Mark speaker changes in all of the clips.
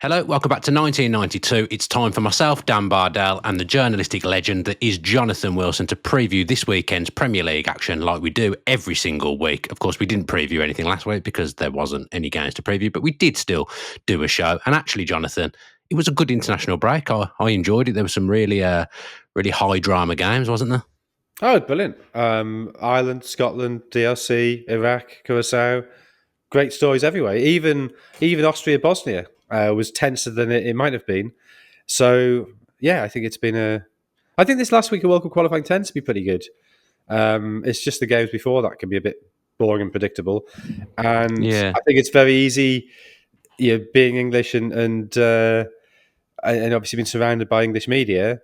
Speaker 1: Hello, welcome back to 1992. It's time for myself, Dan Bardell, and the journalistic legend that is Jonathan Wilson to preview this weekend's Premier League action like we do every single week. Of course, we didn't preview anything last week because there wasn't any games to preview, but we did still do a show. And actually, Jonathan, it was a good international break. I enjoyed it. There were some really high drama games, wasn't there?
Speaker 2: Oh, brilliant. Ireland, Scotland, DRC, Iraq, Curacao. Great stories everywhere. Even Austria, Bosnia was tenser than it might have been. So, yeah, I think it's been I think this last week of World Cup qualifying tends to be pretty good. It's just the games before that can be a bit boring and predictable. And
Speaker 1: Yeah.
Speaker 2: I think it's very easy, being English and obviously being surrounded by English media,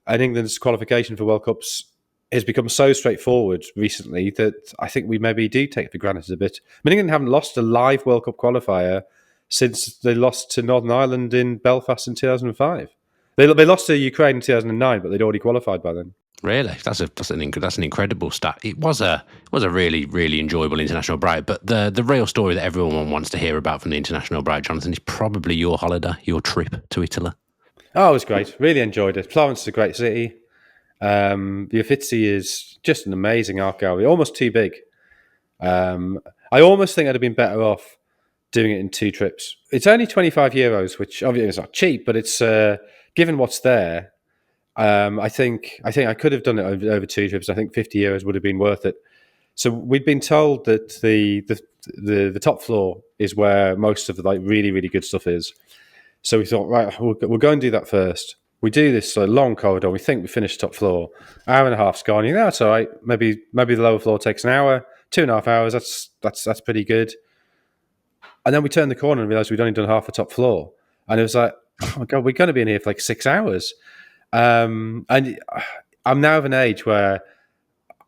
Speaker 2: and England's qualification for World Cups has become so straightforward recently that I think we maybe do take it for granted a bit. I mean, England haven't lost a live World Cup qualifier since they lost to Northern Ireland in Belfast in 2005. They lost to Ukraine in 2009, but they'd already qualified by then.
Speaker 1: Really, that's an incredible stat. It was a really enjoyable international break. But the real story that everyone wants to hear about from the international break, Jonathan, is probably your holiday, your trip to Italy.
Speaker 2: Oh, it was great. Really enjoyed it. Florence is a great city. The Uffizi is just an amazing art gallery, almost too big. I almost think I'd have been better off doing it in 2 trips. It's only €25, which obviously is not cheap, but it's given what's there. I think I could have done it over 2 trips. I think €50 would have been worth it. So we'd been told that the top floor is where most of the really really good stuff is. So we thought, right, we'll go and do that first. We do this long corridor. We think we finished top floor. Hour and a half's gone. You know, that's all right. Maybe the lower floor takes an hour, 2.5 hours. That's pretty good. And then we turned the corner and realised we'd only done half the top floor. And it was like, oh my God, we're going to be in here for like 6 hours. And I'm now of an age where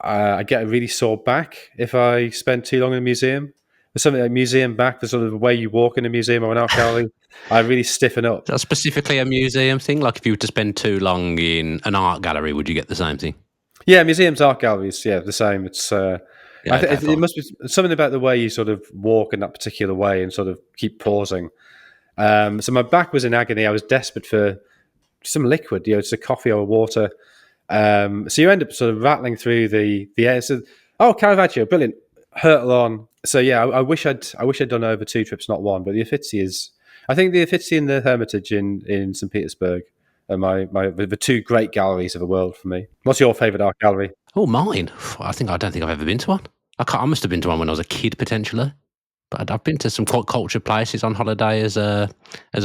Speaker 2: I get a really sore back if I spend too long in a museum. There's something like museum back, the sort of the way you walk in a museum or an art gallery, I really stiffen up.
Speaker 1: That's specifically a museum thing? Like if you were to spend too long in an art gallery, would you get the same thing?
Speaker 2: Yeah, museums, art galleries, the same. It's it must be something about the way you sort of walk in that particular way and sort of keep pausing. So my back was in agony. I was desperate for some liquid, it's a coffee or water. So you end up sort of rattling through the air. So, Caravaggio, brilliant, hurtle on. So yeah, I wish I'd done over 2 trips, not 1. But the Uffizi is, I think the Uffizi and the Hermitage in St. Petersburg are the 2 great galleries of the world for me. What's your favourite art gallery?
Speaker 1: Oh, mine. I don't think I've ever been to one. I must have been to one when I was a kid potentially. But I've been to some quite cultured places on holiday as a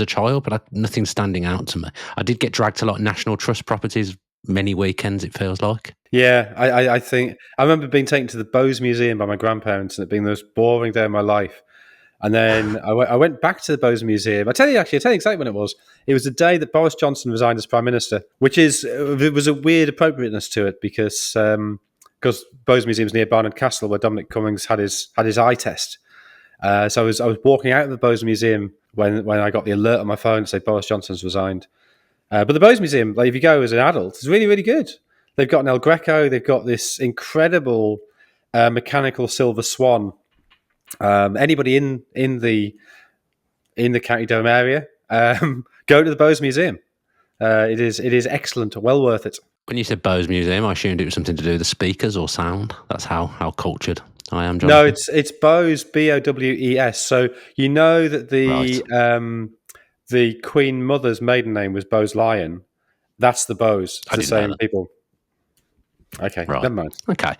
Speaker 1: child, but nothing standing out to me. I did get dragged to like National Trust properties many weekends, it feels like.
Speaker 2: Yeah, I think I remember being taken to the Bose Museum by my grandparents and it being the most boring day of my life. And then I went back to the Bose Museum. I tell you exactly when it was. It was the day that Boris Johnson resigned as Prime Minister, which there was a weird appropriateness to it because Bose Museum's near Barnard Castle where Dominic Cummings had his eye test. So I was walking out of the Bose Museum when I got the alert on my phone to say Boris Johnson's resigned. But the Bose Museum, like if you go as an adult, it's really, really good. They've got an El Greco. They've got this incredible mechanical silver swan. Anybody in the County Dome area, go to the Bose Museum. It is excellent, well worth it.
Speaker 1: When you said Bose Museum, I assumed it was something to do with the speakers or sound. That's how cultured I am, Jonathan.
Speaker 2: No, it's Bose, Bowes. So you know that the Queen Mother's maiden name was Bose Lyon. That's the Bose. It's the same people. Okay,
Speaker 1: right.
Speaker 2: Never mind.
Speaker 1: Okay.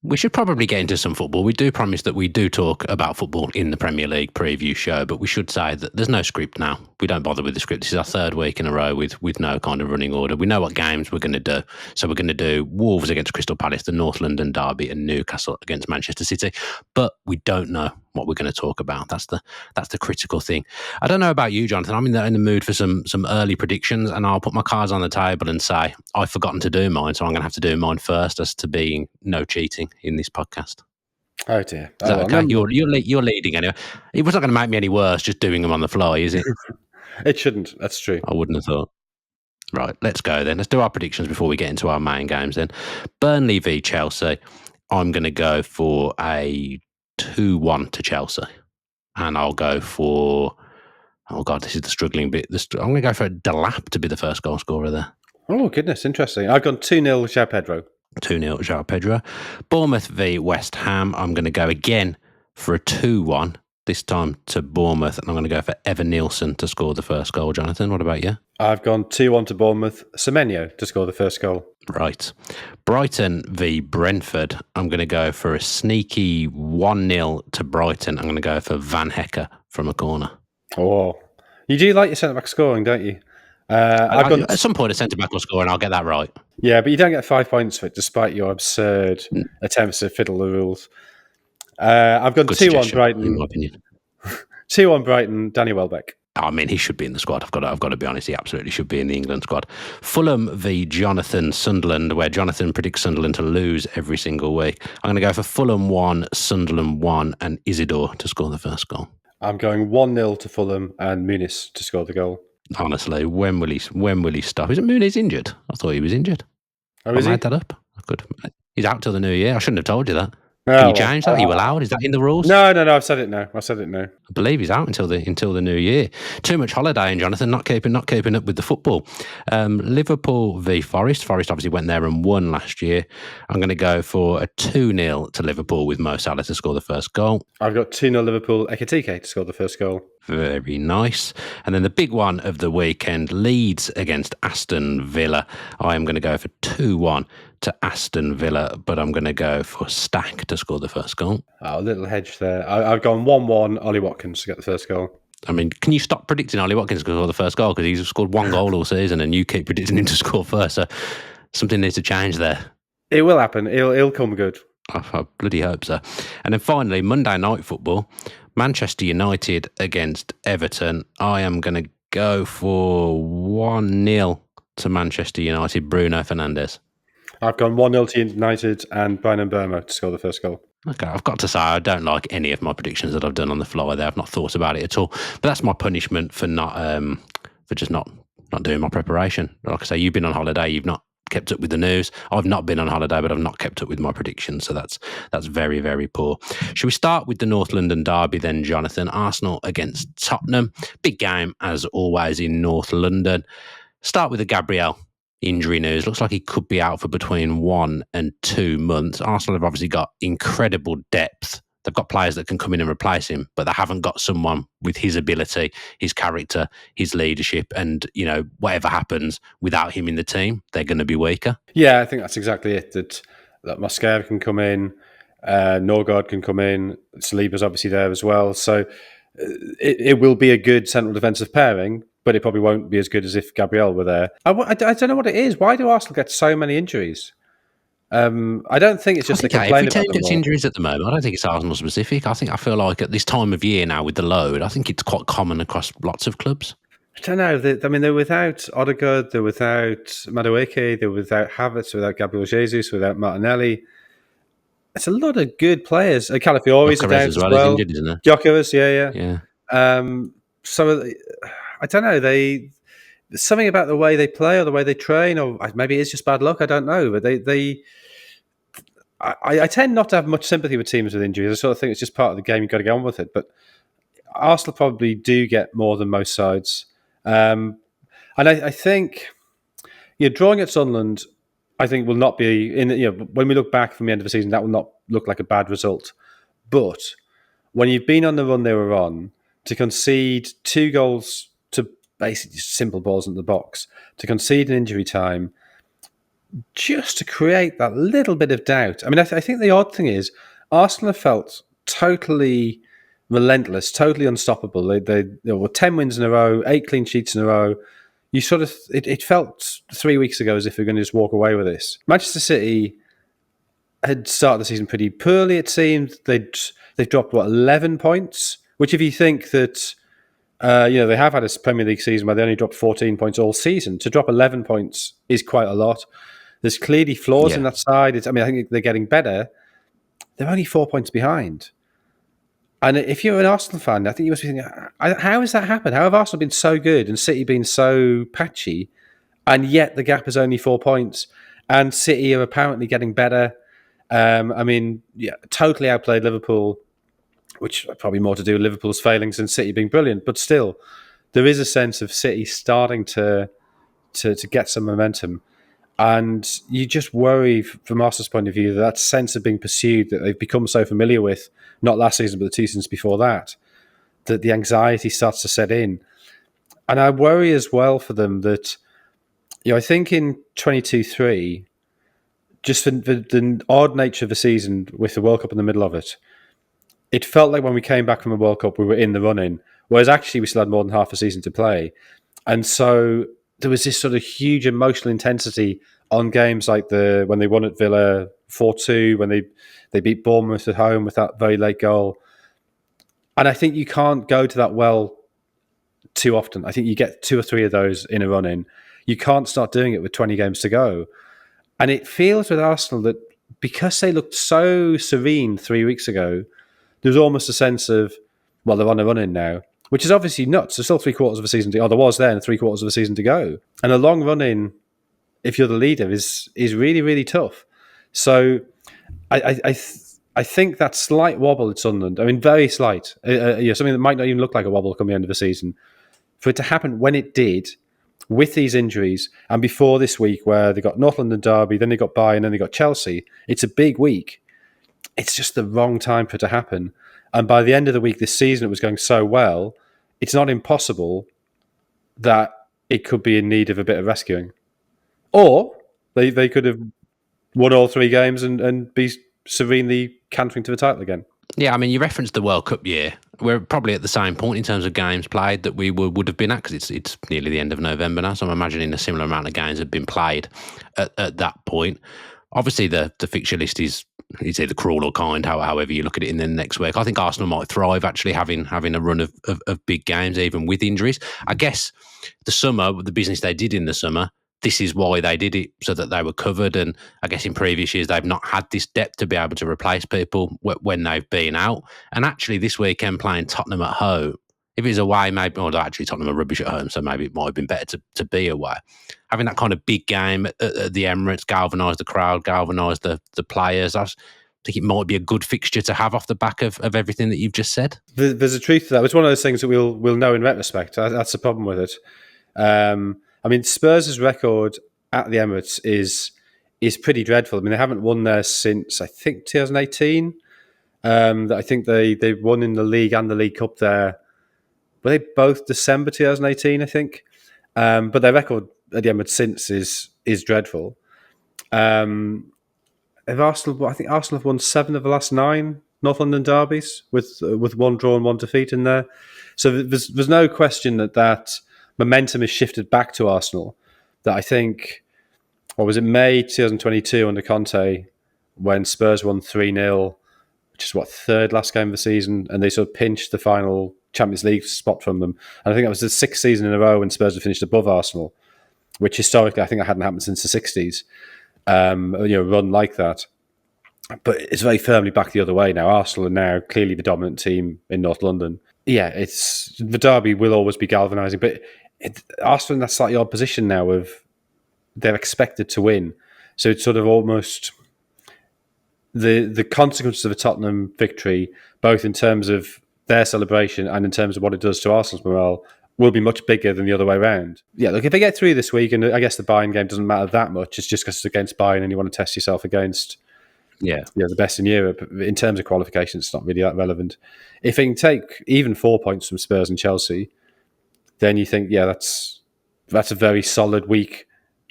Speaker 1: We should probably get into some football. We do promise that we do talk about football in the Premier League preview show, but we should say that there's no script now. We don't bother with the script. This is our 3rd week in a row with no kind of running order. We know what games we're going to do. So we're going to do Wolves against Crystal Palace, the North London derby, and Newcastle against Manchester City. But we don't know what we're going to talk about. That's the critical thing. I don't know about you, Jonathan. I'm in the mood for some early predictions, and I'll put my cards on the table and say I've forgotten to do mine, so I'm going to have to do mine first, as to being no cheating in this podcast.
Speaker 2: Oh dear.
Speaker 1: Is that okay? You're leading anyway. It was not going to make me any worse just doing them on the fly, is it?
Speaker 2: It shouldn't. That's true.
Speaker 1: I wouldn't have thought. Right, let's go then. Let's do our predictions before we get into our main games then. Burnley v Chelsea. I'm going to go for a 2-1 to Chelsea. And I'll go for Oh, God, this is the struggling bit. I'm going to go for Delap to be the first goal scorer there.
Speaker 2: Oh, goodness, interesting. I've gone 2-0 João Pedro.
Speaker 1: 2-0 João Pedro. Bournemouth v West Ham. I'm going to go again for a 2-1, this time to Bournemouth, and I'm going to go for Evan Nielsen to score the first goal. Jonathan, what about you?
Speaker 2: I've gone 2-1 to Bournemouth. Semenyo to score the first goal.
Speaker 1: Right. Brighton v Brentford. I'm going to go for a sneaky 1-0 to Brighton. I'm going to go for Van Hecker from a corner.
Speaker 2: Oh, you do like your centre-back scoring, don't you?
Speaker 1: At some point, a centre-back will score, and I'll get that right.
Speaker 2: Yeah, but you don't get 5 points for it, despite your absurd attempts to fiddle the rules. I've gone 2-1 Brighton.
Speaker 1: In my opinion.
Speaker 2: 2-1 Brighton, Danny Welbeck.
Speaker 1: I mean, he should be in the squad. I've got to be honest. He absolutely should be in the England squad. Fulham v Jonathan Sunderland, where Jonathan predicts Sunderland to lose every single week. I'm going to go for Fulham 1, Sunderland 1, and Isidore to score the first goal.
Speaker 2: I'm going 1-0 to Fulham and Muniz to score the goal.
Speaker 1: Honestly, when will he stop? Isn't Muniz injured? I thought he was injured.
Speaker 2: Oh, is
Speaker 1: I
Speaker 2: he?
Speaker 1: made that up. Good. He's out till the new year. I shouldn't have told you that. Can you change that? Are you allowed? Is that in the rules?
Speaker 2: No. I've said it now.
Speaker 1: I believe he's out until the new year. Too much holidaying, Jonathan. Not keeping up with the football. Liverpool v Forest. Forest obviously went there and won last year. I'm going to go for a 2-0 to Liverpool with Mo Salah to score the first goal.
Speaker 2: I've got 2-0 Liverpool. Ekitike to score the first goal.
Speaker 1: Very nice. And then the big one of the weekend, Leeds against Aston Villa. I am going to go for 2-1 to Aston Villa, but I'm going to go for Stack to score the first goal.
Speaker 2: Oh, a little hedge there. I've gone 1-1 Ollie Watkins to get the first goal.
Speaker 1: I mean, can you stop predicting Ollie Watkins to score the first goal? Because he's scored one goal all season and you keep predicting him to score first. So something needs to change there.
Speaker 2: It will happen. He'll come good.
Speaker 1: I bloody hope so. And then finally, Monday Night Football, Manchester United against Everton. I am going to go for 1-0 to Manchester United, Bruno Fernandes.
Speaker 2: I've gone 1-0 to United and Brian Mbeumo to score the first goal.
Speaker 1: Okay, I've got to say, I don't like any of my predictions that I've done on the fly there. I've not thought about it at all. But that's my punishment for not doing my preparation. Like I say, you've been on holiday, you've not kept up with the news. I've not been on holiday, but I've not kept up with my predictions. So that's very, very poor. Should we start with the North London derby then, Jonathan? Arsenal against Tottenham. Big game, as always, in North London. Start with the Gabriel injury news. Looks like he could be out for between 1 and 2 months. Arsenal have obviously got incredible depth. They've got players that can come in and replace him, but they haven't got someone with his ability, his character, his leadership, and, you know, whatever happens without him in the team, they're going to be weaker.
Speaker 2: Yeah, I think that's exactly it. That Mosquera can come in, Norgard can come in, Saliba's obviously there as well. So it will be a good central defensive pairing, but it probably won't be as good as if Gabriel were there. I don't know what it is. Why do Arsenal get so many injuries? I don't think it's just a complaint about them.
Speaker 1: Every team gets injuries at the moment. I don't think it's Arsenal specific. I feel like at this time of year now with the load, I think it's quite common across lots of clubs.
Speaker 2: I don't know. They're without Odegaard, they're without Madueke, they're without Havertz, without Gabriel Jesus, without Martinelli. It's a lot of good players. Calafiori's out as well.
Speaker 1: He's injured, isn't he?
Speaker 2: Gyökeres, yeah. So I don't know. There's something about the way they play or the way they train, or maybe it's just bad luck. I don't know. But I tend not to have much sympathy with teams with injuries. I sort of think it's just part of the game. You've got to get on with it. But Arsenal probably do get more than most sides. And I think drawing at Sunderland, I think will not be when we look back from the end of the season, that will not look like a bad result. But when you've been on the run they were on, to concede 2 goals to basically simple balls in the box, to concede in injury time, just to create that little bit of doubt. I mean, I think the odd thing is Arsenal have felt totally relentless, totally unstoppable. They were 10 wins in a row, 8 clean sheets in a row. You sort of it felt 3 weeks ago as if we were going to just walk away with this. Manchester City had started the season pretty poorly. It seemed they've dropped 11 points, which if you think that they have had a Premier League season where they only dropped 14 points all season, to drop 11 points is quite a lot. There's clearly flaws in that side. I think they're getting better. They're only 4 points behind. And if you're an Arsenal fan, I think you must be thinking, how has that happened? How have Arsenal been so good and City been so patchy, and yet the gap is only 4 points, and City are apparently getting better? Totally outplayed Liverpool, which probably more to do with Liverpool's failings than City being brilliant, but still, there is a sense of City starting to get some momentum. And you just worry from Arsenal's point of view that sense of being pursued that they've become so familiar with, not last season, but the 2 seasons before that, that the anxiety starts to set in. And I worry as well for them that, I think in 22-3, just for the odd nature of the season with the World Cup in the middle of it, it felt like when we came back from the World Cup, we were in the running, whereas actually we still had more than half a season to play. And so there was this sort of huge emotional intensity on games like when they won at Villa 4-2, when they beat Bournemouth at home with that very late goal. And I think you can't go to that well too often. I think you get 2 or 3 of those in a run-in. You can't start doing it with 20 games to go. And it feels with Arsenal that because they looked so serene 3 weeks ago, there's almost a sense of, well, they're on a run-in now, which is obviously nuts. There's still 3/4 of a season to go. There was then 3/4 of a season to go. And a long run-in, if you're the leader, is really, really tough. So I think that slight wobble at Sunderland, I mean, very slight, something that might not even look like a wobble come the end of the season, for it to happen when it did, with these injuries, and before this week where they got North London Derby, then they got Bayern, then they got Chelsea, it's a big week. It's just the wrong time for it to happen. And by the end of the week this season, it was going so well, it's not impossible that it could be in need of a bit of rescuing. Or they could have won all 3 games and be serenely cantering to the title again.
Speaker 1: Yeah, I mean, you referenced the World Cup year. We're probably at the same point in terms of games played that we would have been at, because it's nearly the end of November now, so I'm imagining a similar amount of games have been played at that point. Obviously, the fixture list is either cruel or kind, however you look at it in the next week. I think Arsenal might thrive actually having a run of big games, even with injuries. I guess the summer, the business they did in the summer, this is why they did it, so that they were covered. And I guess in previous years, they've not had this depth to be able to replace people when they've been out. And actually this weekend playing Tottenham at home, if it's away, maybe, or actually Tottenham are rubbish at home, so maybe it might have been better to be away. Having that kind of big game at the Emirates galvanised the crowd, galvanised the players. I think it might be a good fixture to have off the back of everything that you've just said.
Speaker 2: There's a truth to that. It's one of those things that we'll know in retrospect. That's the problem with it. I mean, Spurs' record at the Emirates is pretty dreadful. I mean, they haven't won there since, I think, 2018. I think they won in the league and the League Cup there. Were they both December 2018, I think? But their record at the Emirates since is dreadful. I think Arsenal have won 7 of the last 9 North London derbies with 1 draw and 1 defeat in there. So there's no question that momentum is shifted back to Arsenal. That I think, what was it, May 2022 under Conte, when Spurs won 3-0, which is third last game of the season, and they sort of pinched the final Champions League spot from them. And I think that was the 6th season in a row when Spurs have finished above Arsenal, which historically I think that hadn't happened since the 60s. Run like that. But it's very firmly back the other way now. Arsenal are now clearly the dominant team in North London. Yeah, the derby will always be galvanising, but Arsenal in that slightly odd position now of they're expected to win. So it's sort of almost the consequences of a Tottenham victory, both in terms of their celebration and in terms of what it does to Arsenal's morale, will be much bigger than the other way around. Yeah, look, if they get through this week, and I guess the Bayern game doesn't matter that much, it's just because it's against Bayern and you want to test yourself against the best in Europe. In terms of qualifications, it's not really that relevant. If they can take even 4 points from Spurs and Chelsea, then you think, that's a very solid week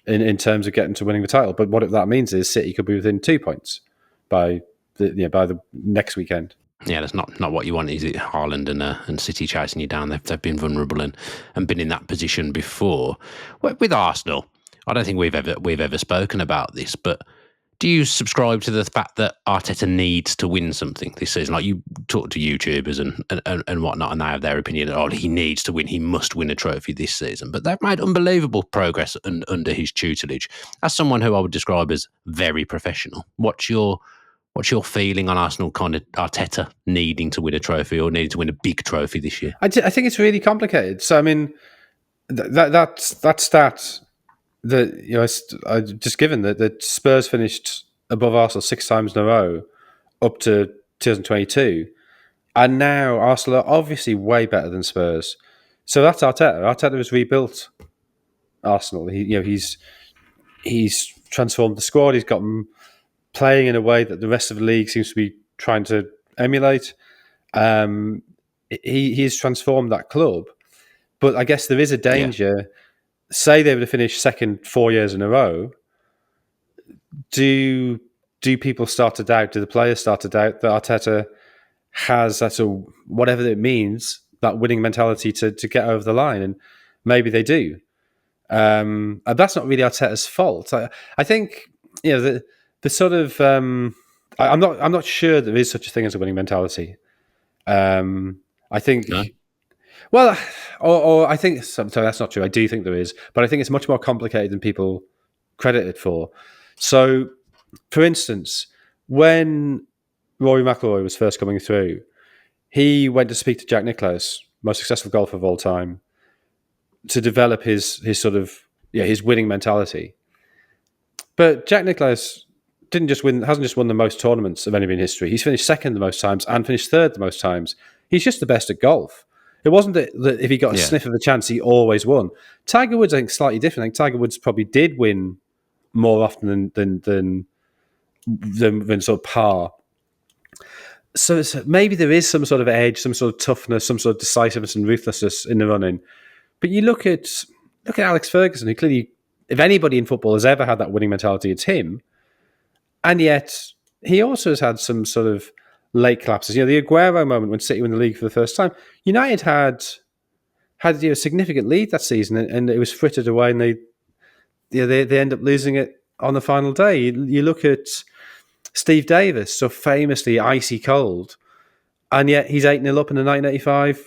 Speaker 2: in terms of getting to winning the title. But what that means is City could be within 2 points by the next weekend.
Speaker 1: Yeah, that's not what you want, is it? Haaland and City chasing you down. They've been vulnerable and been in that position before. With Arsenal, I don't think we've ever spoken about this, but do you subscribe to the fact that Arteta needs to win something this season? Like, you talk to YouTubers and whatnot, and they have their opinion. Oh, he needs to win. He must win a trophy this season. But they've made unbelievable progress under his tutelage. As someone who I would describe as very professional, what's your feeling on Arsenal, kind of Arteta needing to win a trophy or needing to win a big trophy this year?
Speaker 2: I think it's really complicated. So, I mean, that stat that I just given that Spurs finished above Arsenal 6 times in a row up to 2022, and now Arsenal are obviously way better than Spurs. So that's Arteta. Arteta has rebuilt Arsenal. He's transformed the squad. He's got them playing in a way that the rest of the league seems to be trying to emulate. He's transformed that club. But I guess there is a danger. Yeah. Say they were to finish second 4 years in a row. Do people start to doubt? Do the players start to doubt that Arteta has that sort of, whatever it means, that winning mentality to get over the line? And maybe they do. And that's not really Arteta's fault. I think the sort of I'm not sure there is such a thing as a winning mentality. I think. No. Well, or I think so that's not true. I do think there is, but I think it's much more complicated than people credit it for. So, for instance, when Rory McIlroy was first coming through, he went to speak to Jack Nicklaus, most successful golfer of all time, to develop his sort of his winning mentality. But Jack Nicklaus hasn't just won the most tournaments of anybody in history. He's finished second the most times and finished third the most times. He's just the best at golf. It wasn't that if he got a sniff of a chance, he always won. Tiger Woods, I think, slightly different. I think Tiger Woods probably did win more often than sort of par. So maybe there is some sort of edge, some sort of toughness, some sort of decisiveness and ruthlessness in the running. But you look at Alex Ferguson, who clearly, if anybody in football has ever had that winning mentality, it's him. And yet he also has had some sort of late collapses. The Aguero moment when City won the league for the first time. United had a significant lead that season, and it was frittered away, and they end up losing it on the final day. You look at Steve Davis, so famously icy cold, and yet he's 8-0 up in the 1985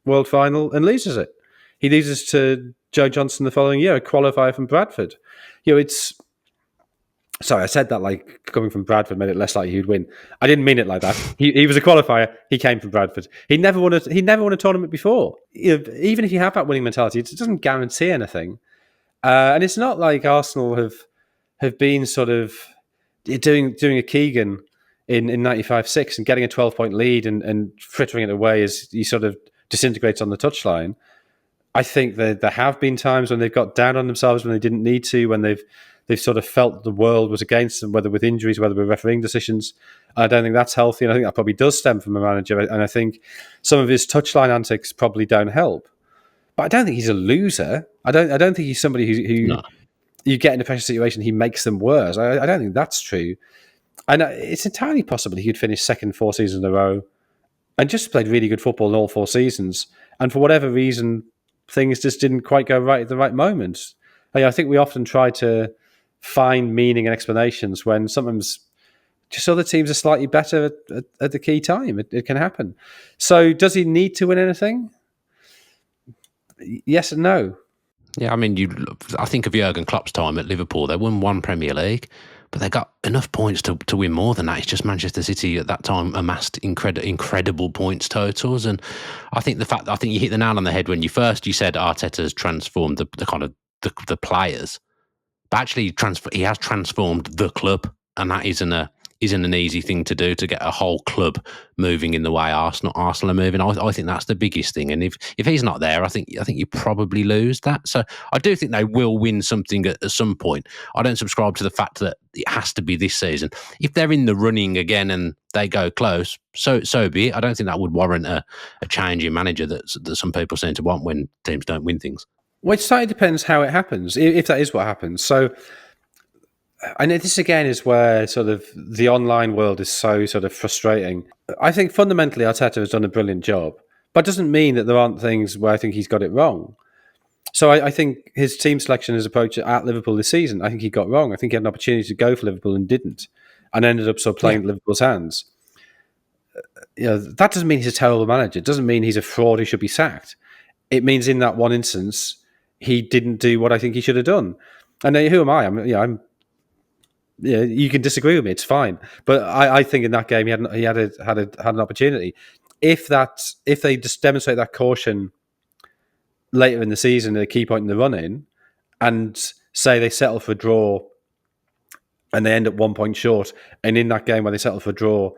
Speaker 2: World Final and loses it. He loses to Joe Johnson the following year, a qualifier from Bradford. It's... Sorry, I said that like coming from Bradford made it less likely he'd win. I didn't mean it like that. He was a qualifier. He came from Bradford. He never won a tournament before. Even if you have that winning mentality, it doesn't guarantee anything. And it's not like Arsenal have been sort of doing a Keegan in 95-6 and getting a 12-point lead and frittering it away as he sort of disintegrates on the touchline. I think that there have been times when they've got down on themselves when they didn't need to, when they've sort of felt the world was against them, whether with injuries, whether with refereeing decisions. I don't think that's healthy, and I think that probably does stem from a manager, and I think some of his touchline antics probably don't help. But I don't think he's a loser. I don't think he's somebody who no. You get in a pressure situation, he makes them worse. I don't think that's true. And it's entirely possible he could finish second 4 seasons in a row and just played really good football in all 4 seasons. And for whatever reason, things just didn't quite go right at the right moment. I think we often try to find meaning and explanations when sometimes just other teams are slightly better at the key time. It can happen. So does he need to win anything? Yes and no.
Speaker 1: Yeah, I mean, I think of Jurgen Klopp's time at Liverpool. They won 1 Premier League, but they got enough points to win more than that. It's just Manchester City at that time amassed incredible points totals, and I think you hit the nail on the head when you said Arteta's transformed the kind of the players, but actually he has transformed the club, and that isn't an easy thing to do, to get a whole club moving in the way Arsenal are moving. I think that's the biggest thing. And if he's not there, I think you probably lose that. So I do think they will win something at some point. I don't subscribe to the fact that it has to be this season. If they're in the running again and they go close, so be it. I don't think that would warrant a change in manager that some people seem to want when teams don't win things.
Speaker 2: Well, it slightly depends how it happens, if that is what happens. So I know this again is where sort of the online world is so sort of frustrating. I think fundamentally Arteta has done a brilliant job, but it doesn't mean that there aren't things where I think he's got it wrong. So I think his team selection, his approach at Liverpool this season, I think he got wrong. I think he had an opportunity to go for Liverpool and didn't, and ended up sort of playing Liverpool's hands. That doesn't mean he's a terrible manager. It doesn't mean he's a fraud who should be sacked. It means in that one instance, he didn't do what I think he should have done. And who am I? You can disagree with me. It's fine, but I think in that game he had an opportunity. If they just demonstrate that caution later in the season at a key point in the run-in, and say they settle for a draw, and they end up 1 point short, and in that game where they settle for a draw,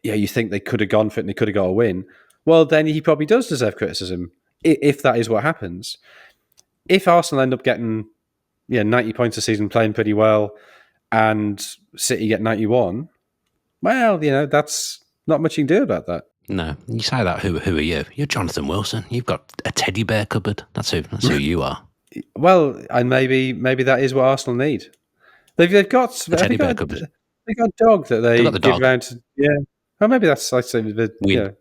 Speaker 2: you think they could have gone for it and they could have got a win. Well, then he probably does deserve criticism. if that is what happens, if Arsenal end up getting 90 points a season, playing pretty well, and City get 91, well, that's not much you can do about that.
Speaker 1: No, you say that. Who are you? You're Jonathan Wilson. You've got a teddy bear cupboard. That's who you are.
Speaker 2: Well, and maybe that is what Arsenal need. They've got
Speaker 1: a teddy bear cupboard.
Speaker 2: They've got a dog that they
Speaker 1: got the
Speaker 2: give
Speaker 1: dog.
Speaker 2: around to, Well, maybe that's like
Speaker 1: Win.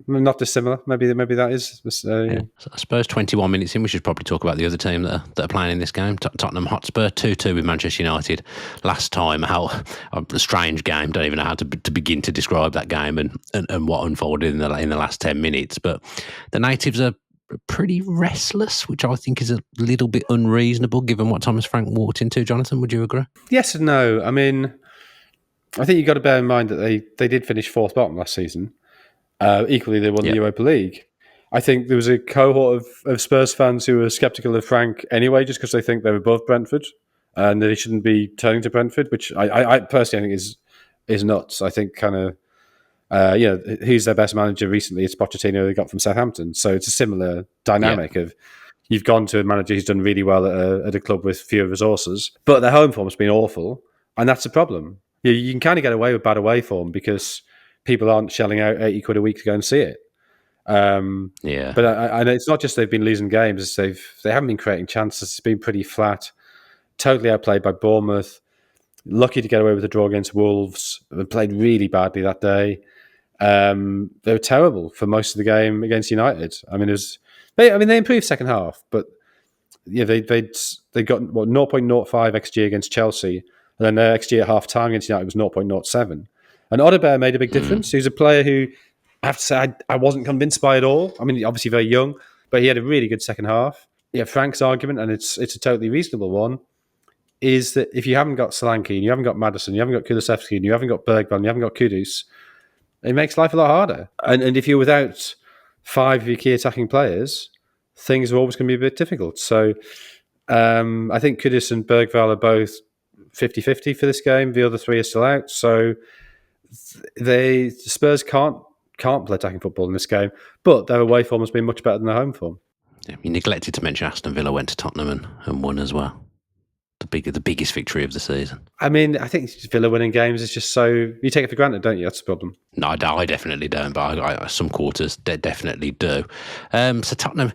Speaker 2: not dissimilar. Maybe that is.
Speaker 1: So I suppose 21 minutes in, we should probably talk about the other team that are playing in this game. Tottenham Hotspur 2-2 with Manchester United last time. How a strange game. Don't even know how to begin to describe that game and what unfolded in the last 10 minutes. But the natives are pretty restless, which I think is a little bit unreasonable given what Thomas Frank walked into. Jonathan, would you agree?
Speaker 2: Yes and no. I mean, I think you've got to bear in mind that they did finish fourth bottom last season. Equally, they won the Europa League. I think there was a cohort of Spurs fans who were sceptical of Frank anyway, just because they think they're above Brentford and they shouldn't be turning to Brentford, which I personally think is nuts. I think kind of, who's their best manager recently? It's Pochettino they got from Southampton. So it's a similar dynamic of you've gone to a manager who's done really well at a club with fewer resources, but their home form's been awful, and that's the problem. You can kind of get away with bad away form because people aren't shelling out 80 quid a week to go and see it. But I know it's not just they've been losing games; they haven't been creating chances. It's been pretty flat, totally outplayed by Bournemouth. Lucky to get away with a draw against Wolves. They played really badly that day. They were terrible for most of the game against United. I mean, they improved second half, but they got 0.05 xG against Chelsea, and then their xG at half time against United was 0.07. And Odegaard made a big difference. He's a player who I have to say I wasn't convinced by at all. I mean, obviously very young, but he had a really good second half. Yeah, Frank's argument, and it's a totally reasonable one, is that if you haven't got Solanke, and you haven't got Maddison, you haven't got Kulusevski, and you haven't got Bergvall, and you haven't got Kudus, it makes life a lot harder. And if you're without five of your key attacking players, things are always going to be a bit difficult. So I think Kudus and Bergvall are both 50-50 for this game. The other three are still out. So Spurs can't play attacking football in this game, but their away form has been much better than their home form.
Speaker 1: Yeah, you neglected to mention Aston Villa went to Tottenham and won as well. The biggest victory of the season. I
Speaker 2: mean, I think Villa winning games is just so you take it for granted, don't you? That's the problem.
Speaker 1: No, I definitely don't, but some quarters definitely do. So Tottenham.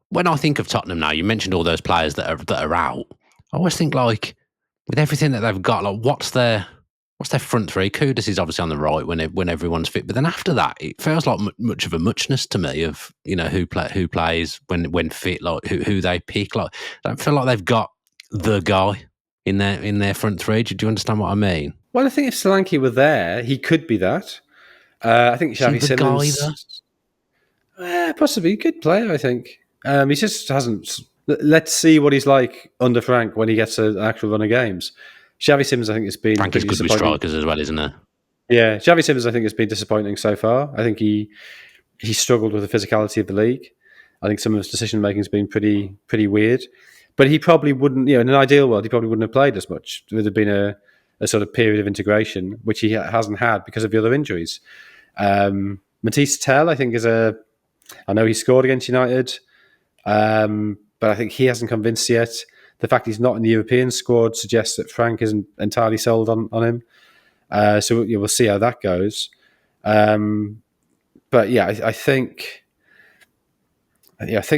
Speaker 1: When I think of Tottenham now, you mentioned all those players that are out. I always think like with everything that they've got, like what's their front three? Kudus is obviously on the right when everyone's fit, but then after that, it feels like much of a muchness to me of who plays when fit, like who they pick. Like I don't feel like they've got the guy in their front three. Do you understand what I mean?
Speaker 2: Well, I think if Solanke were there, he could be that. I think Xavi Simons, possibly good player. I think he just hasn't. Let's see what he's like under Frank when he gets an actual run of games. Xavi Simons, I think, has been
Speaker 1: Frank is good with strikers as well, isn't it?
Speaker 2: Yeah, Xavi Simons, I think, has been disappointing so far. I think he struggled with the physicality of the league. I think some of his decision making has been pretty weird. But he probably wouldn't, in an ideal world, he probably wouldn't have played as much. There would have been a sort of period of integration, which he hasn't had because of the other injuries. Matisse Tell, I think, I know he scored against United, but I think he hasn't convinced yet. The fact he's not in the European squad suggests that Frank isn't entirely sold on him. So we'll see how that goes. But yeah, I think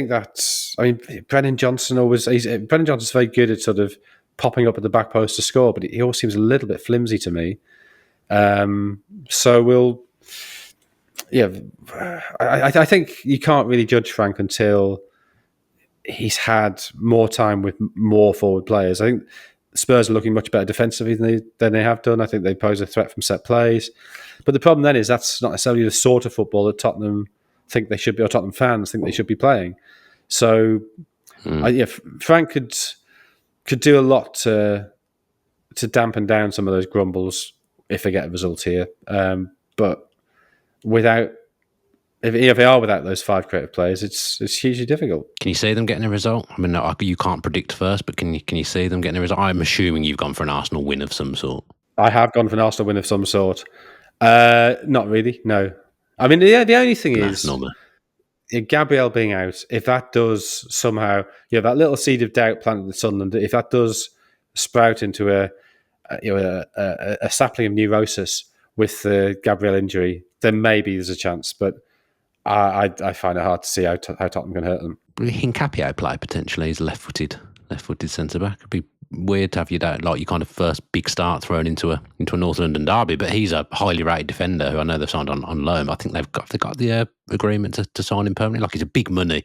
Speaker 2: that's. I mean, Brennan Johnson's very good at sort of popping up at the back post to score, but he always seems a little bit flimsy to me. So I think you can't really judge Frank until he's had more time with more forward players. I think Spurs are looking much better defensively than they have done. I think they pose a threat from set plays. But the problem then is that's not necessarily the sort of football that Tottenham think they should be, or Tottenham fans think they should be playing. So, Frank could do a lot to dampen down some of those grumbles if they get a result here. But if they are without those five creative players, it's hugely difficult.
Speaker 1: Can you see them getting a result? I mean, you can't predict first, but can you see them getting a result? I'm assuming you've gone for an Arsenal win of some sort.
Speaker 2: I have gone for an Arsenal win of some sort. Not really, no. I mean, the only thing is, Gabriel being out, if that does somehow, that little seed of doubt planted in Sunderland, if that does sprout into a sapling of neurosis with the Gabriel injury, then maybe there's a chance. But I find it hard to see how Tottenham can hurt them.
Speaker 1: Hincapie play potentially. He's left-footed centre back. It'd be weird to have your kind of first big start thrown into a North London derby. But he's a highly rated defender who I know they've signed on loan. But I think they've got the agreement to sign him permanently. Like, he's a big money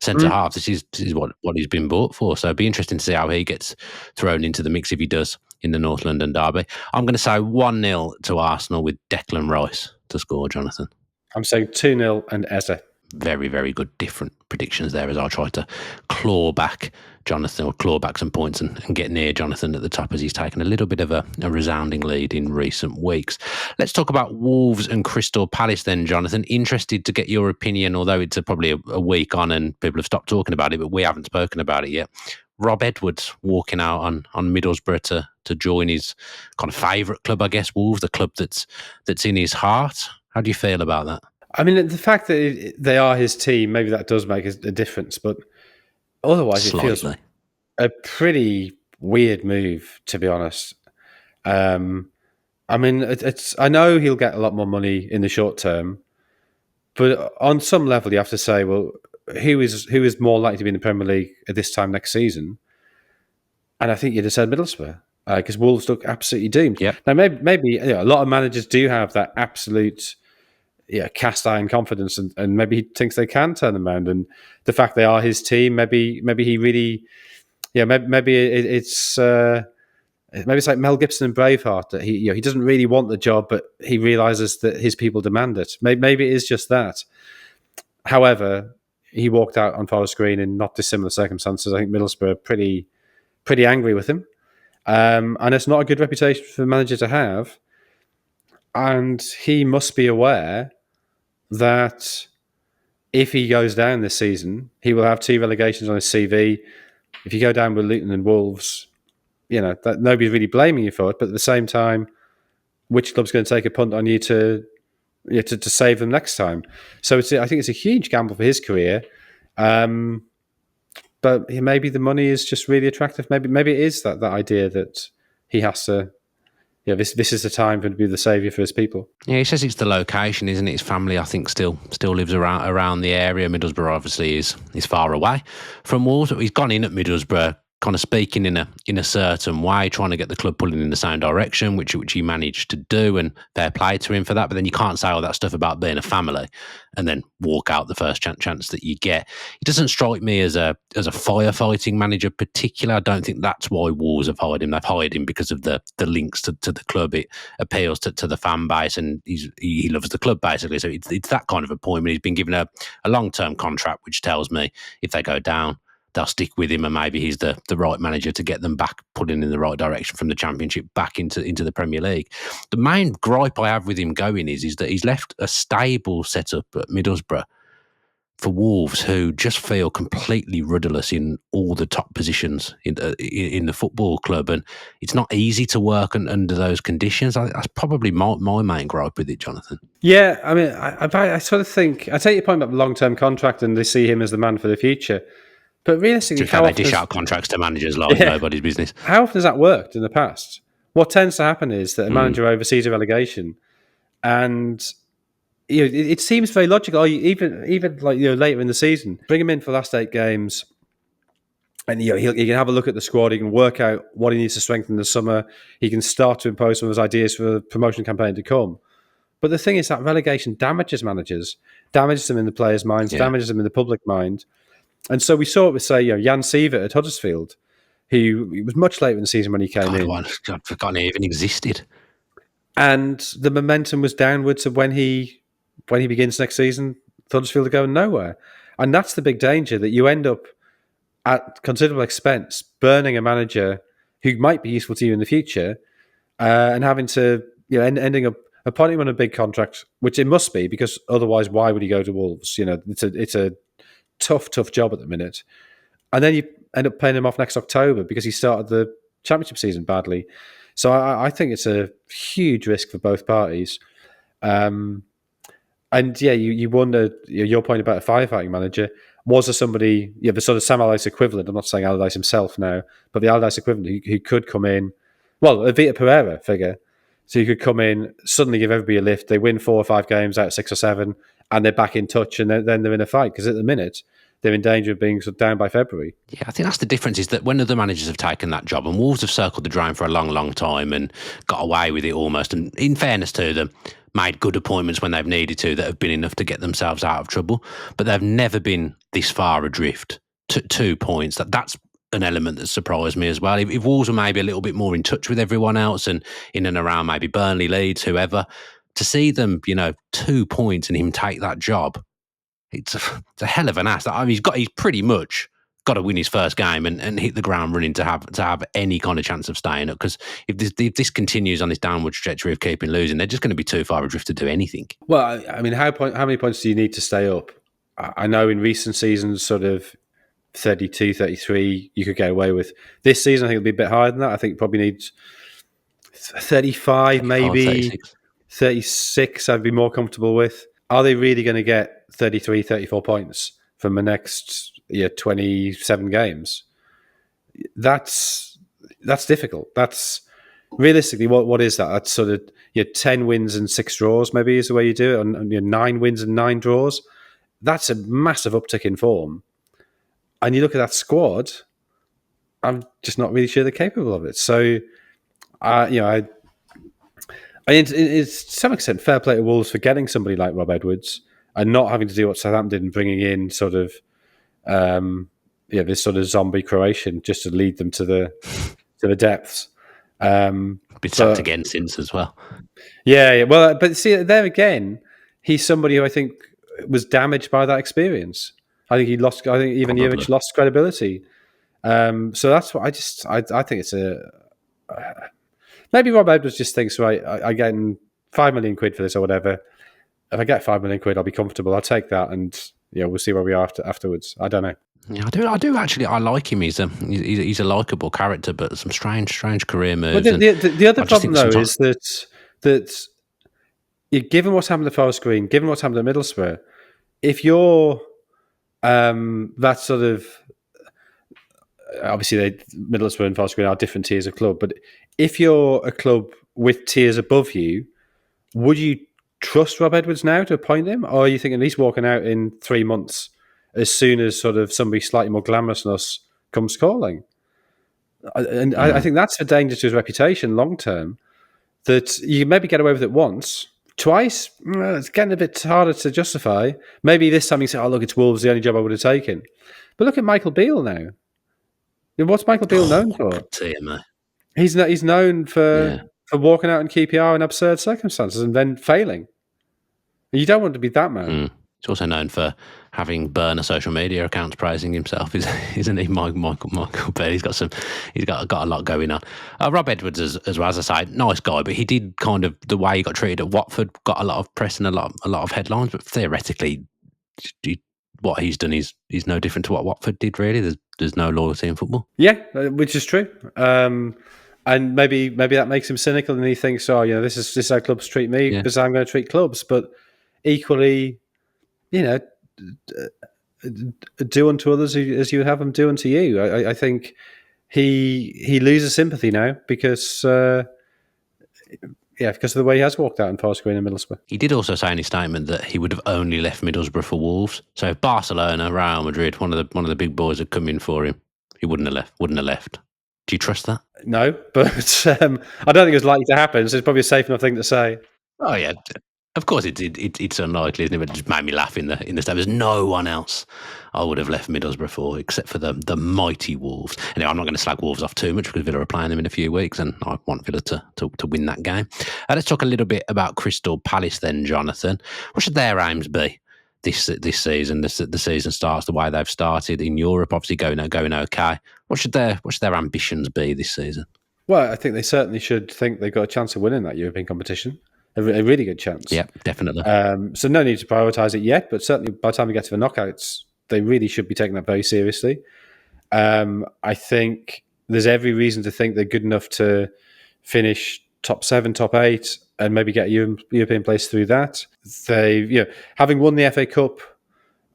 Speaker 1: centre half. This is what he's been bought for. So it'd be interesting to see how he gets thrown into the mix if he does in the North London derby. I'm going to say 1-0 to Arsenal with Declan Rice to score, Jonathan.
Speaker 2: I'm saying 2-0 and Eze.
Speaker 1: Very, very good different predictions there as I try to claw back Jonathan, or claw back some points and get near Jonathan at the top, as he's taken a little bit of a resounding lead in recent weeks. Let's talk about Wolves and Crystal Palace then, Jonathan. Interested to get your opinion, although it's probably a week on and people have stopped talking about it, but we haven't spoken about it yet. Rob Edwards walking out on Middlesbrough to join his kind of favourite club, I guess, Wolves, the club that's in his heart. How do you feel about that?
Speaker 2: I mean, the fact that they are his team, maybe that does make a difference, but otherwise it feels a pretty weird move, to be honest. I mean, I know he'll get a lot more money in the short term, but on some level you have to say, well, who is more likely to be in the Premier League at this time next season? And I think you'd have said Middlesbrough, because Wolves look absolutely doomed.
Speaker 1: Yep.
Speaker 2: Now, maybe a lot of managers do have that absolute cast iron confidence, and maybe he thinks they can turn them around. And the fact they are his team, maybe he really, maybe it's like Mel Gibson in Braveheart, that he doesn't really want the job, but he realizes that his people demand it. Maybe it is just that. However, he walked out on Forest Green in not dissimilar circumstances. I think Middlesbrough are pretty angry with him, and it's not a good reputation for a manager to have. And he must be aware that if he goes down this season, he will have 2 relegations on his CV. If you go down with Luton and Wolves, that nobody's really blaming you for it. But at the same time, which club's going to take a punt on you to save them next time? So I think it's a huge gamble for his career. But maybe the money is just really attractive. Maybe it is that idea that he has to. This is the time for him to be the saviour for his people.
Speaker 1: Yeah, he says it's the location, isn't it? His family, I think, still lives around the area. Middlesbrough obviously is far away from Wolves. He's gone in at Middlesbrough, kind of speaking in a certain way, trying to get the club pulling in the same direction, which he managed to do, and fair play to him for that. But then you can't say all that stuff about being a family and then walk out the first chance that you get. He doesn't strike me as a firefighting manager particularly. I don't think that's why Wolves have hired him. They've hired him because of the links to the club. It appeals to the fan base, and he loves the club, basically. So it's that kind of appointment. He's been given a long-term contract, which tells me if they go down, they'll stick with him, and maybe he's the right manager to get them back, pulling in the right direction from the Championship back into the Premier League. The main gripe I have with him going is that he's left a stable setup at Middlesbrough for Wolves, who just feel completely rudderless in all the top positions in the football club, and it's not easy to work under those conditions. That's probably my main gripe with it, Jonathan.
Speaker 2: Yeah, I mean, I sort of think, I take your point about the long-term contract, and they see him as the man for the future. But realistically,
Speaker 1: they dish out contracts to managers like nobody's business.
Speaker 2: How often has that worked in the past? What tends to happen is that a manager oversees a relegation, and it seems very logical. Even like later in the season, bring him in for the last 8 games, and he can have a look at the squad. He can work out what he needs to strengthen in the summer. He can start to impose some of his ideas for the promotion campaign to come. But the thing is that relegation damages managers, damages them in the players' minds, damages them in the public mind. And so we saw it with, say, Jan Sievert at Huddersfield, who was much later in the season when he came in.
Speaker 1: I'd forgotten he even existed.
Speaker 2: And the momentum was downwards of when he begins next season. Huddersfield are going nowhere. And that's the big danger, that you end up at considerable expense burning a manager who might be useful to you in the future, and having to, ending up appointing him on a big contract, which it must be, because otherwise why would he go to Wolves? It's a tough job at the minute, and then you end up paying him off next October because he started the Championship season badly. So I think it's a huge risk for both parties. And yeah, you wonder, your point about a firefighting manager, was there somebody, the sort of Sam Allardyce equivalent, I'm not saying Allardyce himself now, but the Allardyce equivalent who could come in, well, a Vita Pereira figure, so you could come in, suddenly give everybody a lift, they win 4 or 5 games out of 6 or 7, and they're back in touch, and then they're in a fight, because at the minute, they're in danger of being sort of down by February.
Speaker 1: Yeah, I think that's the difference, is that when other managers have taken that job, and Wolves have circled the drain for a long, long time and got away with it almost, and in fairness to them, made good appointments when they've needed to that have been enough to get themselves out of trouble, but they've never been this far adrift to 2 points. That's an element that surprised me as well. If Wolves were maybe a little bit more in touch with everyone else and in and around maybe Burnley, Leeds, whoever, to see them, 2 points and him take that job, it's a hell of an ass. I mean, he's pretty much got to win his first game and hit the ground running to have any kind of chance of staying up. Because if this continues on this downward trajectory of keeping losing, they're just going to be too far adrift to do anything.
Speaker 2: Well, I mean, how many points do you need to stay up? I know in recent seasons, sort of 32, 33, you could get away with. This season, I think it'll be a bit higher than that. I think it probably needs 35, maybe
Speaker 1: 36.
Speaker 2: 36 I'd be more comfortable with. Are they really going to get 33, 34 points from the next 27 games? That's difficult. That's realistically, what is that? That's sort of 10 wins and 6 draws, maybe, is the way you do it, and 9 wins and 9 draws. That's a massive uptick in form. And you look at that squad, I'm just not really sure they're capable of it. So, it's to some extent fair play to Wolves for getting somebody like Rob Edwards and not having to do what Southampton did and bringing in sort of this sort of zombie Croatian just to lead them to the depths.
Speaker 1: Been sacked again since as well.
Speaker 2: Yeah. Well, but see, there again, he's somebody who I think was damaged by that experience. I think even Juric lost credibility. So that's what I think it's maybe Rob Edwards just thinks, right, I get £5 million for this or whatever. If I get £5 million, I'll be comfortable. I'll take that, and we'll see where we are afterwards. I don't know.
Speaker 1: Yeah, I do actually. I like him. He's a likable character, but some strange career moves.
Speaker 2: But the other problem though is that given what's happened to Forest Green, given what's happened to Middlesbrough, if you're that sort of, obviously Middlesbrough and Forest Green are different tiers of club, but if you're a club with tiers above you, would you trust Rob Edwards now to appoint him, or are you thinking he's walking out in 3 months as soon as sort of somebody slightly more glamorous than us comes calling? And I think that's a danger to his reputation long term, that you maybe get away with it once. Twice, it's getting a bit harder to justify. Maybe this time you say, oh, look, it's Wolves, the only job I would have taken. But look at Michael Beale now. What's Michael Beale known for? He's known for walking out in QPR in absurd circumstances and then failing. You don't want to be that man.
Speaker 1: He's also known for having burner social media accounts praising himself, isn't he? Michael Beale. He's got a lot going on. Rob Edwards, as well, as I say, nice guy, but he did kind of, the way he got treated at Watford got a lot of press and a lot of headlines. But theoretically, what he's done is no different to what Watford did. Really, there's no loyalty in football.
Speaker 2: Yeah, which is true. And maybe that makes him cynical, and he thinks, oh, this is how clubs treat me because I'm going to treat clubs. But equally, do unto others as you have them do unto you. I think he loses sympathy now because of the way he has walked out in Forest Green and Middlesbrough.
Speaker 1: He did also say in his statement that he would have only left Middlesbrough for Wolves. So if Barcelona, Real Madrid, one of the big boys had come in for him, he wouldn't have left. Do you trust that?
Speaker 2: No, but I don't think it's likely to happen. So it's probably a safe enough thing to say.
Speaker 1: Oh yeah, of course it's unlikely, isn't it? But it just made me laugh in the statement. There's no one else I would have left Middlesbrough for except for the mighty Wolves. Anyway, I'm not going to slag Wolves off too much because Villa are playing them in a few weeks, and I want Villa to win that game. Let's talk a little bit about Crystal Palace then, Jonathan. What should their aims be this season? The season starts the way they've started in Europe, obviously going okay. What should their ambitions be this season?
Speaker 2: Well, I think they certainly should think they've got a chance of winning that European competition. A really good chance.
Speaker 1: Yeah, definitely.
Speaker 2: So no need to prioritise it yet, but certainly by the time we get to the knockouts, they really should be taking that very seriously. I think there's every reason to think they're good enough to finish top 7, top 8, and maybe get a European place through that. Having won the FA Cup,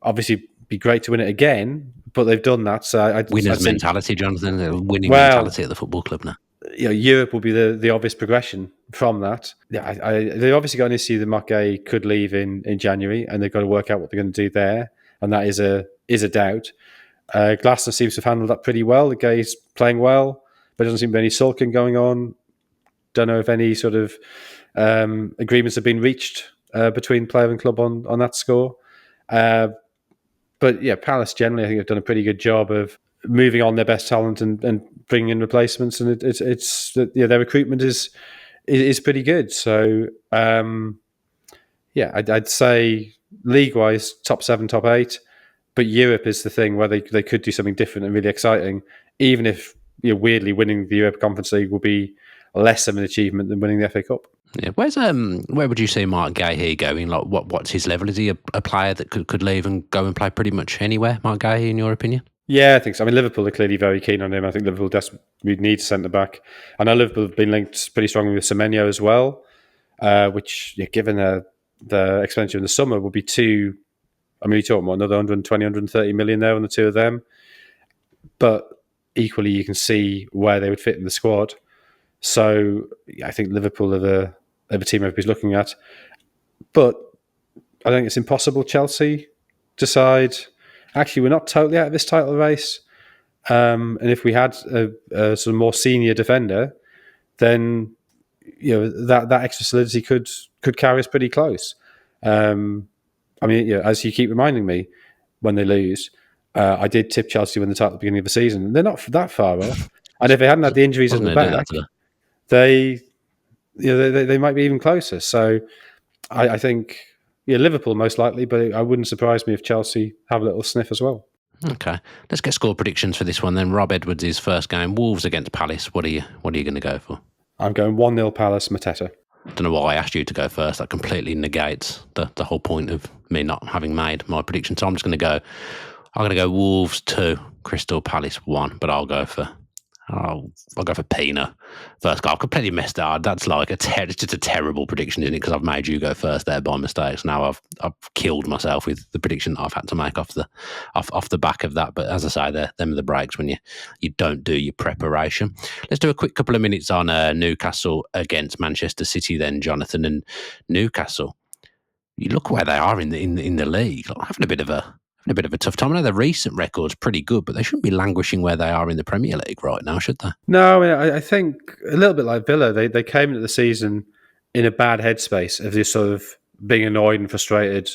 Speaker 2: obviously be great to win it again, but they've done that. So
Speaker 1: Winners'
Speaker 2: I'd say,
Speaker 1: mentality, Jonathan. A winning
Speaker 2: well,
Speaker 1: mentality at the football club now.
Speaker 2: Europe will be the obvious progression from that. Yeah, they obviously got an issue that Marquet could leave in January, and they've got to work out what they're going to do there, and that is a doubt. Glasner seems to have handled that pretty well. The guy's playing well, but there doesn't seem to be any sulking going on. Don't know if any sort of agreements have been reached between player and club on that score. But yeah, Palace generally, I think, have done a pretty good job of moving on their best talent and bringing in replacements, and their recruitment is pretty good. So I'd say league-wise, top 7, top 8. But Europe is the thing where they could do something different and really exciting, even if weirdly winning the Europa Conference League will be less of an achievement than winning the FA Cup.
Speaker 1: Yeah, where would you see Mark Gahey going? Like, what's his level? Is he a player that could leave and go and play pretty much anywhere? Mark Gahey, in your opinion?
Speaker 2: Yeah, I think so. I mean, Liverpool are clearly very keen on him. I think Liverpool desperately need a centre back. I know Liverpool have been linked pretty strongly with Semenyo as well, which, given the expenditure in the summer, would be too. I mean, you're talking about another 120, 130 million there on the two of them. But equally, you can see where they would fit in the squad. So I think Liverpool are the team everybody's looking at. But I think it's impossible Chelsea decide, actually, we're not totally out of this title race. And if we had a sort of more senior defender, then that extra solidity could carry us pretty close. I mean, as you keep reminding me, when they lose, I did tip Chelsea win the title at the beginning of the season. They're not that far off. And if they hadn't had the injuries in the back, they might be even closer. So I think Liverpool most likely, but I wouldn't surprise me if Chelsea have a little sniff as well.
Speaker 1: Okay, let's get score predictions for this one then. Rob Edwards' first game, Wolves against Palace. What are you going to go for? I'm
Speaker 2: going 1-0 Palace, Mateta.
Speaker 1: I don't know why I asked you to go first. That completely negates the whole point of me not having made my prediction. So I'm going to go Wolves 2, Crystal Palace 1, but I'll go for Pina first goal. I've completely messed that up. That's like it's just a terrible prediction, isn't it? Because I've made you go first there by mistake. So now I've killed myself with the prediction that I've had to make off the back of that. But as I say, them are the breaks when you don't do your preparation. Let's do a quick couple of minutes on Newcastle against Manchester City then, Jonathan. And Newcastle, you look where they are in the league, like having a bit of a tough time. I know their recent record's pretty good, but they shouldn't be languishing where they are in the Premier League right now, should they?
Speaker 2: No, I mean, I think a little bit like Villa, they came into the season in a bad headspace of this sort of being annoyed and frustrated,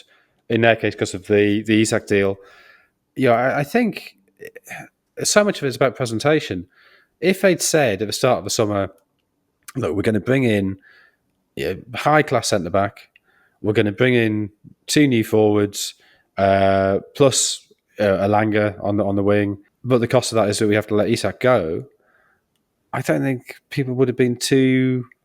Speaker 2: in their case because of the Isak deal. I think so much of it's about presentation. If they'd said at the start of the summer, look, we're going to bring in high-class centre-back, we're going to bring in 2 new forwards, plus Alanga on the wing, but the cost of that is that we have to let Isak go. I don't think people would have been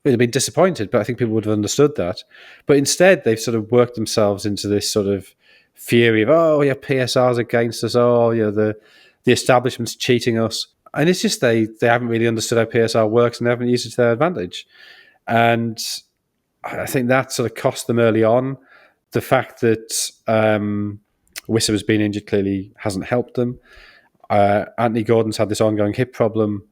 Speaker 2: disappointed, but I think people would have understood that. But instead, they've sort of worked themselves into this sort of fury of PSR's against us, the establishment's cheating us, and it's just they haven't really understood how PSR works and they haven't used it to their advantage, and I think that sort of cost them early on. The fact that Wissa has been injured clearly hasn't helped them. Anthony Gordon's had this ongoing hip problem,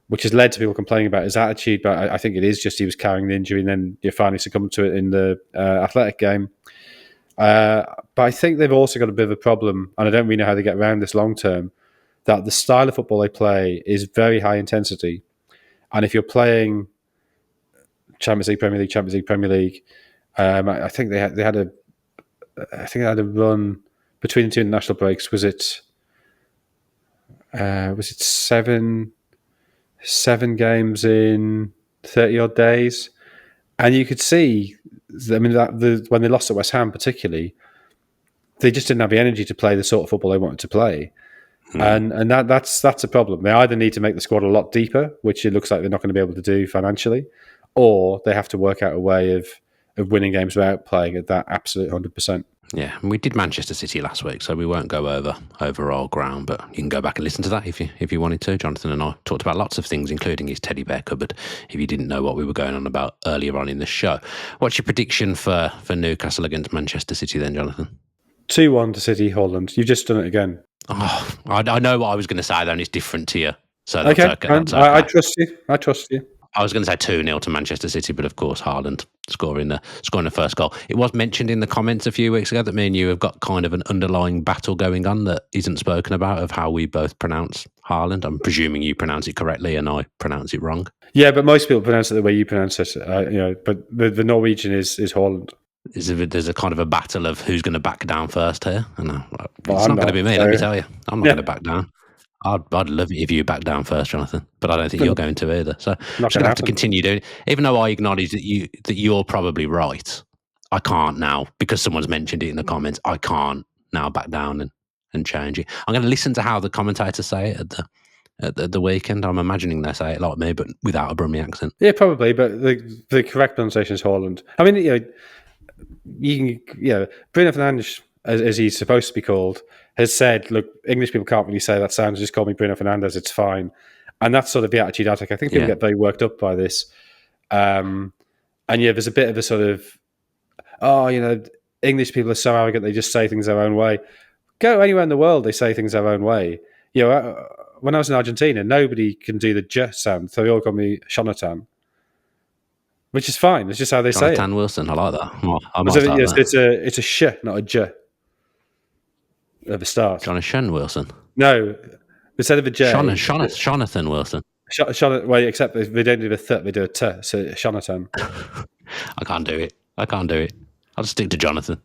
Speaker 2: which has led to people complaining about his attitude, but I think it is just he was carrying the injury and then you finally succumbed to it in the Athletic game. But I think they've also got a bit of a problem, and I don't really know how they get around this long term, that the style of football they play is very high intensity. And if you're playing Champions League, Premier League, I think they had a run between the 2 international breaks. Was it 7 games in 30 odd days? And you could see, I mean, when they lost at West Ham, particularly, they just didn't have the energy to play the sort of football they wanted to play. And that's a problem. They either need to make the squad a lot deeper, which it looks like they're not going to be able to do financially, or they have to work out a way of of winning games without playing at that absolute 100%.
Speaker 1: Yeah, and we did Manchester City last week, so we won't go over old ground, but you can go back and listen to that if you wanted to. Jonathan and I talked about lots of things, including his teddy bear cupboard, if you didn't know what we were going on about earlier on in the show. What's your prediction for Newcastle against Manchester City then, Jonathan?
Speaker 2: 2-1 to City, Holland. You've just done it again.
Speaker 1: Oh, I know what I was going to say, though, and it's different to you. So
Speaker 2: Okay.
Speaker 1: That's okay.
Speaker 2: I trust you. I
Speaker 1: was going to say 2-0 to Manchester City, but of course Haaland scoring the first goal. It was mentioned in the comments a few weeks ago that me and you have got kind of an underlying battle going on that isn't spoken about of how we both pronounce Haaland. I'm presuming you pronounce it correctly and I pronounce it wrong.
Speaker 2: Yeah, but most people pronounce it the way you pronounce it. But the Norwegian is Haaland.
Speaker 1: There's a kind of a battle of who's going to back down first here. It's not going to be me, let me tell you. I'm not going to back down. I'd love it if you back down first, Jonathan, but I don't think you're going to either. So I'm just going to have to continue doing it. Even though I acknowledge that you're probably right, I can't now, because someone's mentioned it in the comments, I can't now back down and change it. I'm going to listen to how the commentators say it at the weekend. I'm imagining they say it like me, but without a Brummie accent.
Speaker 2: Yeah, probably, but the correct pronunciation is Haaland. I mean, Bruno Fernandes, as he's supposed to be called, has said, look, English people can't really say that sound, just call me Bruno Fernandes, it's fine. And that's sort of the attitude I take. I think people get very worked up by this. And there's a bit of a sort of, English people are so arrogant, they just say things their own way. Go anywhere in the world, they say things their own way. When I was in Argentina, nobody can do the J sound, so they all call me Jonathan. Which is fine. It's just how they say it.
Speaker 1: Jonathan Wilson, I like that.
Speaker 2: It's a sh, not a j. At the start.
Speaker 1: Jonathan Wilson.
Speaker 2: No, instead of a j.
Speaker 1: Jonathan Wilson.
Speaker 2: Well, except they don't do the th, they do a t. So Jonathan.
Speaker 1: I can't do it. I'll just stick to Jonathan.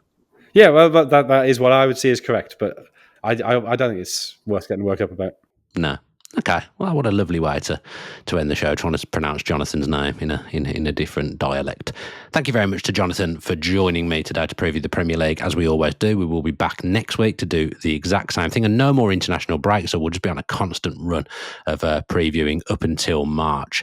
Speaker 2: Yeah, well, that is what I would see as correct, but I don't think it's worth getting worked up about.
Speaker 1: No. Okay. Well, what a lovely way to end the show, trying to pronounce Jonathan's name in a different dialect. Thank you very much to Jonathan for joining me today to preview the Premier League, as we always do. We will be back next week to do the exact same thing, and no more international breaks, so we'll just be on a constant run of previewing up until March.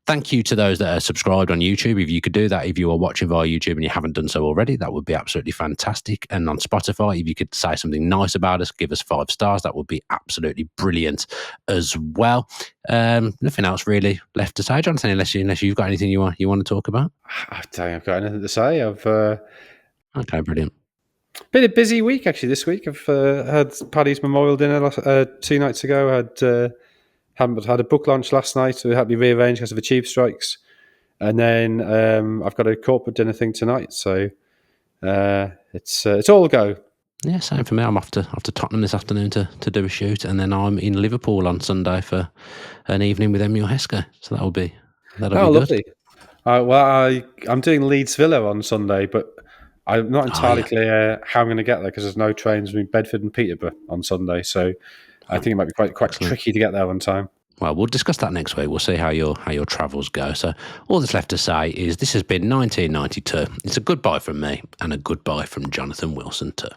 Speaker 1: Thank you to those that are subscribed on YouTube. If you could do that, if you are watching via YouTube and you haven't done so already, that would be absolutely fantastic. And on Spotify, if you could say something nice about us, give us 5 stars, that would be absolutely brilliant as well. Nothing else really left to say, Jonathan, unless you've got anything you want to talk about.
Speaker 2: I don't think I've got anything to say.
Speaker 1: Okay, brilliant.
Speaker 2: Been a busy week actually this week. I've had Paddy's memorial dinner 2 nights ago. Had a book launch last night, so it had to be rearranged because of the tube strikes. And then I've got a corporate dinner thing tonight, so it's all go.
Speaker 1: Yeah, same for me. I'm off to Tottenham this afternoon to do a shoot, and then I'm in Liverpool on Sunday for an evening with Emil Heske. So that'll be good.
Speaker 2: Lovely. I'm doing Leeds Villa on Sunday, but I'm not entirely clear how I'm going to get there because there's no trains between Bedford and Peterborough on Sunday. So I think it might be quite tricky to get there on time.
Speaker 1: Well, we'll discuss that next week. We'll see how your travels go. So all that's left to say is this has been 1992. It's a goodbye from me and a goodbye from Jonathan Wilson too.